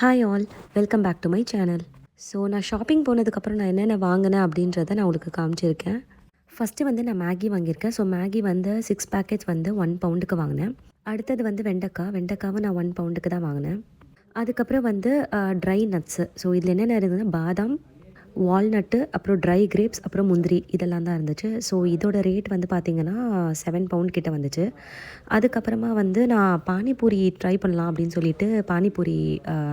Hi all, welcome back to my channel. So நான் shopping போனதுக்கப்புறம் நான் என்னென்ன வாங்கினேன் அப்படின்றத நான் உங்களுக்கு காமிச்சிருக்கேன். ஃபஸ்ட்டு வந்து நான் மேகி வாங்கியிருக்கேன். ஸோ மேகி வந்து 6 பேக்கெட்ஸ் வந்து 1 பவுண்டுக்கு வாங்கினேன். அடுத்தது வந்து வெண்டைக்காவை நான் 1 பவுண்டுக்கு தான் வாங்கினேன். அதுக்கப்புறம் வந்து ட்ரை நட்ஸு. ஸோ இதில் என்னென்ன இருந்ததுன்னா பாதாம், வால்நட்டு, அப்புறம் ட்ரை கிரேப்ஸ், அப்புறம் முந்திரி இதெல்லாம் தான் இருந்துச்சு. ஸோ இதோட ரேட் வந்து பார்த்திங்கன்னா 7 பவுண்ட் கிட்ட வந்துச்சு. அதுக்கப்புறமா வந்து நான் பானிபூரி ட்ரை பண்ணலாம் அப்படின்னு சொல்லிட்டு பானிபூரி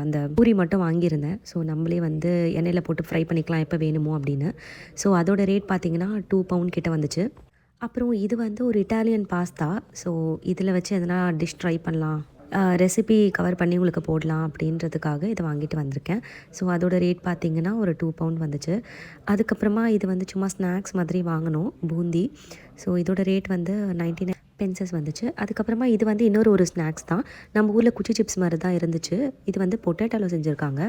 அந்த பூரி மட்டும் வாங்கியிருந்தேன். ஸோ நம்மளே வந்து எண்ணெயில் போட்டு ஃப்ரை பண்ணிக்கலாம் எப்போ வேணுமோ அப்படின்னு. ஸோ அதோட ரேட் பார்த்திங்கன்னா 2 பவுண்ட் கிட்ட வந்துச்சு. அப்புறம் இது வந்து ஒரு இட்டாலியன் பாஸ்தா. ஸோ இதில் வச்சு எதனா டிஷ் ட்ரை பண்ணலாம், ரெசிபி கவர் பண்ணி உங்களுக்கு போடலாம் அப்படின்றதுக்காக இதை வாங்கிட்டு வந்திருக்கேன். ஸோ அதோட ரேட் பார்த்திங்கன்னா ஒரு 2 பவுண்ட் வந்துச்சு. அதுக்கப்புறமா இது வந்து சும்மா ஸ்நாக்ஸ் மாதிரி வாங்கினோம், பூந்தி. ஸோ இதோட ரேட் வந்து 99 பென்சஸ் வந்துச்சு. அதுக்கப்புறமா இது வந்து இன்னொரு ஸ்நாக்ஸ் தான். நம்ம ஊரில் குச்சி சிப்ஸ் மாதிரி தான் இருந்துச்சு. இது வந்து பொட்டேட்டோவில் செஞ்சுருக்காங்க.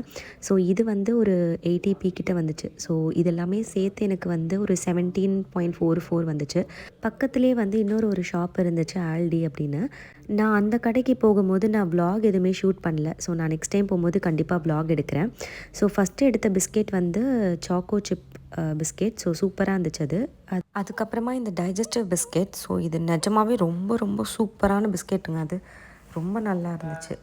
ஸோ இது வந்து ஒரு 80p கிட்ட வந்துச்சு. ஸோ இது எல்லாமே சேர்த்து எனக்கு வந்து ஒரு 17.44 வந்துச்சு. பக்கத்துலேயே வந்து இன்னொரு ஷாப் இருந்துச்சு, ஆல்டி அப்படின்னு. நான் அந்த கடைக்கு போகும்போது நான் விலாக் எதுவுமே ஷூட் பண்ணல. ஸோ நான் நெக்ஸ்ட் டைம் போகும்போது கண்டிப்பாக விலாக் எடுக்கிறேன். ஸோ ஃபஸ்ட்டு எடுத்த பிஸ்கெட் வந்து சாக்கோ சிப் பிஸ்கெட். ஸோ சூப்பராக இருந்துச்சு அது. அதுக்கப்புறமா இந்த டைஜஸ்டிவ் பிஸ்கெட். ஸோ இது நிஜமாகவே ரொம்ப ரொம்ப சூப்பரான பிஸ்கெட்டுங்க. அது ரொம்ப நல்லா இருந்துச்சு.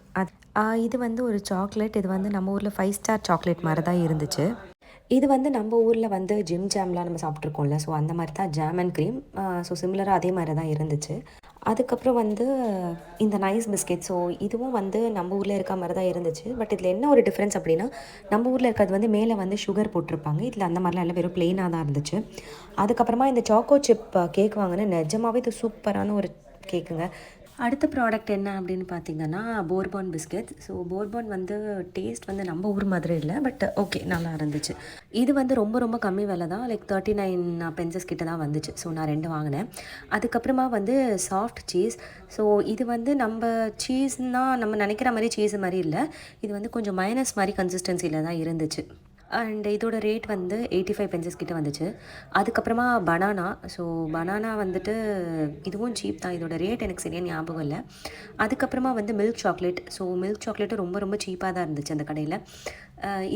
இது வந்து ஒரு சாக்லேட். இது வந்து நம்ம ஊரில் 5 ஸ்டார் சாக்லேட் மாதிரி தான் இருந்துச்சு. இது வந்து நம்ம ஊரில் வந்து ஜிம் ஜாம்லாம் நம்ம சாப்பிட்ருக்கோம்ல, ஸோ அந்த மாதிரி தான் ஜாம் அண்ட் க்ரீம். ஸோ சிமிலராக அதே மாதிரி தான் இருந்துச்சு. அதுக்கப்புறம் வந்து இந்த நைஸ் பிஸ்கெட். ஸோ இதுவும் வந்து நம்ம ஊரில் இருக்க மாதிரி தான் இருந்துச்சு. பட் இதில் என்ன ஒரு டிஃப்ரென்ஸ் அப்படின்னா, நம்ம ஊரில் இருக்கிறது வந்து மேலே வந்து சுகர் போட்டிருப்பாங்க. இதில் அந்த மாதிரிலாம் எல்லாம் வெறும் ப்ளெயினாக தான் இருந்துச்சு. அதுக்கப்புறமா இந்த சாக்கோ சிப் கேக் வாங்கினேன். நிஜமாகவே இது சூப்பரான ஒரு கேக்குங்க. அடுத்த ப்ராடக்ட் என்ன அப்படின்னு பார்த்தீங்கன்னா போர்பான் பிஸ்கெட். ஸோ போர்பான் வந்து டேஸ்ட் வந்து நம்ம ஊர் மாதிரி இல்லை, பட் ஓகே நல்லா இருந்துச்சு. இது வந்து ரொம்ப ரொம்ப கம்மி விலை தான், லைக் 39 பென்சஸ் கிட்ட தான் வந்துச்சு. ஸோ நான் 2 வாங்கினேன். அதுக்கப்புறமா வந்து சாஃப்ட் சீஸ். ஸோ இது வந்து நம்ம சீஸ்னால் நம்ம நினைக்கிற மாதிரி சீஸ் மாதிரி இல்லை. இது வந்து கொஞ்சம் மைனஸ் மாதிரி கன்சிஸ்டன்சியில் தான் இருந்துச்சு. அண்ட் இதோட ரேட் வந்து 85 பென்சஸ் கிட்ட வந்துச்சு. அதுக்கப்புறமா பனானா. ஸோ பனானா வந்துட்டு இதுவும் சீப் தான். இதோட ரேட் எனக்கு சரியாக ஞாபகம் இல்லை. அதுக்கப்புறமா வந்து மில்க் சாக்லேட். ஸோ மில்க் சாக்லேட்டும் ரொம்ப ரொம்ப சீப்பாக தான் இருந்துச்சு அந்த கடையில்.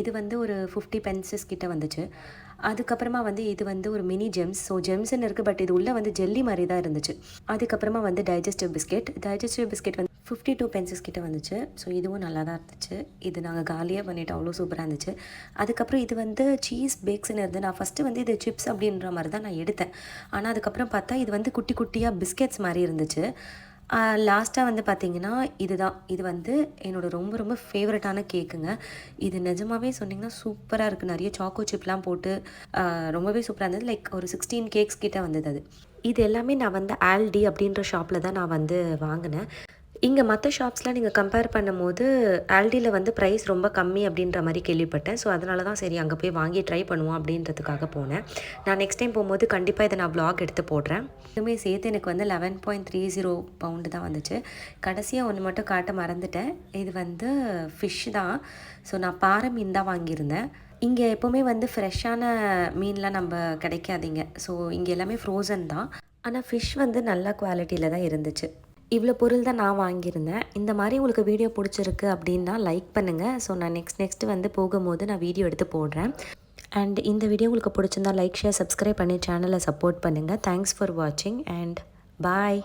இது வந்து ஒரு 50 பென்சஸ் கிட்ட வந்துச்சு. அதுக்கப்புறமா வந்து இது வந்து ஒரு மினி ஜெம்ஸ். ஸோ ஜெம்ஸ்ன்னு இருக்குது, பட் இது உள்ளே வந்து ஜெல்லி மாதிரி தான் இருந்துச்சு. அதுக்கப்புறமா வந்து டைஜஸ்டிவ் பிஸ்கெட் வந்து 52 பென்சஸ் கிட்ட வந்துச்சு. ஸோ இதுவும் நல்லா தான் இருந்துச்சு. இது நாங்கள் காலியாக பண்ணிவிட்டு அவ்வளோ சூப்பராக இருந்துச்சு. அதுக்கப்புறம் இது வந்து சீஸ் பேக்ஸ்ன்னு இருந்து நான் ஃபஸ்ட்டு வந்து இது சிப்ஸ் அப்படின்ற மாதிரி தான் நான் எடுத்தேன். ஆனால் அதுக்கப்புறம் பார்த்தா இது வந்து குட்டி குட்டியாக பிஸ்கெட்ஸ் மாதிரி இருந்துச்சு. லாஸ்ட்டாக வந்து பார்த்திங்கன்னா இது வந்து என்னோடய ரொம்ப ரொம்ப ஃபேவரட்டான கேக்குங்க. இது நிஜமாகவே சொன்னிங்கன்னா சூப்பராக இருக்குது. நிறைய சாக்கோ சிப்லாம் போட்டு ரொம்பவே சூப்பராக இருந்தது. லைக் ஒரு 16 கேக்ஸ் கிட்டே வந்தது அது. இது எல்லாமே நான் வந்து ஆல்டி அப்படின்ற ஷாப்பில் தான் நான் வந்து வாங்கினேன். இங்கே மற்ற ஷாப்ஸ்லாம் நீங்கள் கம்பேர் பண்ணும்போது ஆல்டியில் வந்து ப்ரைஸ் ரொம்ப கம்மி அப்படின்ற மாதிரி கேள்விப்பட்டேன். ஸோ அதனால தான் சரி அங்கே போய் வாங்கி ட்ரை பண்ணுவோம் அப்படின்றதுக்காக போனேன். நான் நெக்ஸ்ட் டைம் போகும்போது கண்டிப்பாக இதை நான் வ்ளாக் எடுத்து போடுறேன். இதுவுமே சேர்த்து எனக்கு வந்து 11.30 பவுண்டு தான் வந்துச்சு. கடைசியாக ஒன்று மட்டும் காட்ட மறந்துட்டேன். இது வந்து ஃபிஷ் தான். ஸோ நான் பாறை மீன் தான் வாங்கியிருந்தேன். இங்கே எப்போவுமே வந்து ஃப்ரெஷ்ஷான மீன்லாம் நம்ம கிடைக்காதீங்க. ஸோ இங்கே எல்லாமே ஃப்ரோசன் தான். ஆனால் ஃபிஷ் வந்து நல்ல குவாலிட்டியில் தான் இருந்துச்சு. இவ்வளோ பொருள் தான் நான் வாங்கியிருந்தேன். இந்த மாதிரி உங்களுக்கு வீடியோ பிடிச்சிருக்கு அப்படின்னா லைக் பண்ணுங்கள். ஸோ நான் நெக்ஸ்ட்டு வந்து போகும்போது நான் வீடியோ எடுத்து போடுறேன். அண்ட் இந்த வீடியோ உங்களுக்கு பிடிச்சிருந்தா லைக், ஷேர், சப்ஸ்கிரைப் பண்ணி சேனலை சப்போர்ட் பண்ணுங்கள். தேங்க்ஸ் ஃபார் வாட்சிங் அண்ட் பாய்.